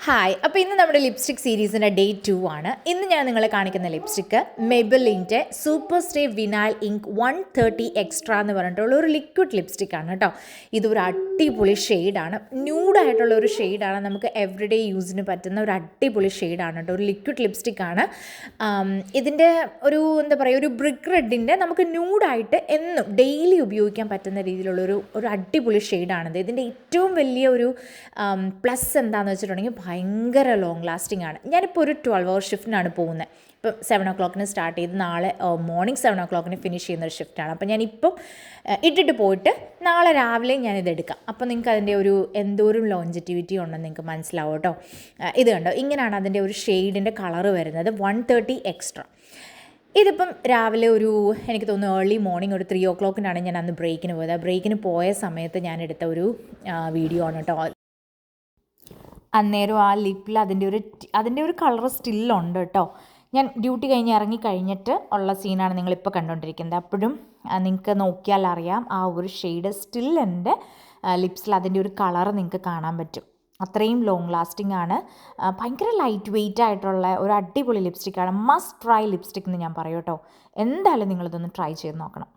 Hi, അപ്പോൾ ഇന്ന് നമ്മുടെ ലിപ്സ്റ്റിക് സീരീസിൻ്റെ ഡേ 2 ആണ്. ഇന്ന് ഞാൻ നിങ്ങളെ കാണിക്കുന്ന ലിപ്സ്റ്റിക്ക് മെബലിൻ്റെ super stay vinyl ink 130 extra എന്ന് പറഞ്ഞിട്ടുള്ള ഒരു ലിക്വിഡ് ലിപ്സ്റ്റിക്കാണ് കേട്ടോ. ഇതൊരു അടിപൊളി ഷെയ്ഡാണ്, ന്യൂഡായിട്ടുള്ള ഒരു ഷെയ്ഡാണ്, നമുക്ക് എവറിഡേ യൂസിന് പറ്റുന്ന ഒരു അടിപൊളി ഷെയ്ഡാണ് കേട്ടോ. ഒരു ലിക്വിഡ് ലിപ്സ്റ്റിക്കാണ്. ഇതിൻ്റെ എന്താ പറയുക, ഒരു ബ്രിക്ക് റെഡിൻ്റെ നമുക്ക് ന്യൂഡായിട്ട് എന്നും ഡെയിലി ഉപയോഗിക്കാൻ പറ്റുന്ന രീതിയിലുള്ളൊരു അടിപൊളി ഷെയ്ഡാണിത്. ഇതിൻ്റെ ഏറ്റവും വലിയ ഒരു പ്ലസ് എന്താണെന്ന് വെച്ചിട്ടുണ്ടെങ്കിൽ ഭയങ്കര ലോങ് ലാസ്റ്റിംഗ് ആണ്. ഞാനിപ്പോൾ ഒരു 12 hour ഷിഫ്റ്റിനാണ് പോകുന്നത്. ഇപ്പം 7 o'clock സ്റ്റാർട്ട് ചെയ്ത് നാളെ മോർണിംഗ് 7 o'clock ഫിനിഷ് ചെയ്യുന്നൊരു ഷിഫ്റ്റാണ്. അപ്പോൾ ഞാനിപ്പം ഇട്ടിട്ട് പോയിട്ട് നാളെ രാവിലെ ഞാനിത് എടുക്കാം. അപ്പോൾ നിങ്ങൾക്ക് അതിൻ്റെ ഒരു എന്തോരം ലോഞ്ചിറ്റിവിറ്റി ഉണ്ടെന്ന് നിങ്ങൾക്ക് മനസ്സിലാവും കേട്ടോ. ഇത് കണ്ടോ, ഇങ്ങനെയാണ് അതിൻ്റെ ഒരു ഷെയ്ഡിൻ്റെ കളറ് വരുന്നത്, 130 എക്സ്ട്രാ. ഇതിപ്പം രാവിലെ എനിക്ക് തോന്നുന്നു ഏർലി മോർണിംഗ് ഒരു 3 o'clock ഞാൻ അന്ന് ബ്രേക്കിന് പോയത്. ആ ബ്രേക്കിന് പോയ സമയത്ത് ഞാൻ എടുത്ത ഒരു വീഡിയോ ആണ് കേട്ടോ. അന്നേരം ആ ലിപ്പിൽ അതിൻ്റെ ഒരു കളർ സ്റ്റില്ലുണ്ട് കേട്ടോ. ഞാൻ ഡ്യൂട്ടി കഴിഞ്ഞ് ഇറങ്ങിക്കഴിഞ്ഞിട്ട് ഉള്ള സീനാണ് നിങ്ങളിപ്പോൾ കണ്ടുകൊണ്ടിരിക്കുന്നത്. അപ്പോഴും നിങ്ങൾക്ക് നോക്കിയാൽ അറിയാം, ആ ഒരു ഷെയ്ഡ് സ്റ്റിൽ എൻ്റെ ലിപ്സിൽ അതിൻ്റെ ഒരു കളർ നിങ്ങൾക്ക് കാണാൻ പറ്റും. അത്രയും ലോങ് ലാസ്റ്റിംഗ് ആണ്. ഭയങ്കര ലൈറ്റ് വെയ്റ്റ് ആയിട്ടുള്ള ഒരു അടിപൊളി ലിപ്സ്റ്റിക്കാണ്. മസ്റ്റ് ട്രൈ ലിപ്സ്റ്റിക് എന്ന് ഞാൻ പറയും കേട്ടോ. എന്തായാലും നിങ്ങളിതൊന്ന് ട്രൈ ചെയ്ത് നോക്കണം.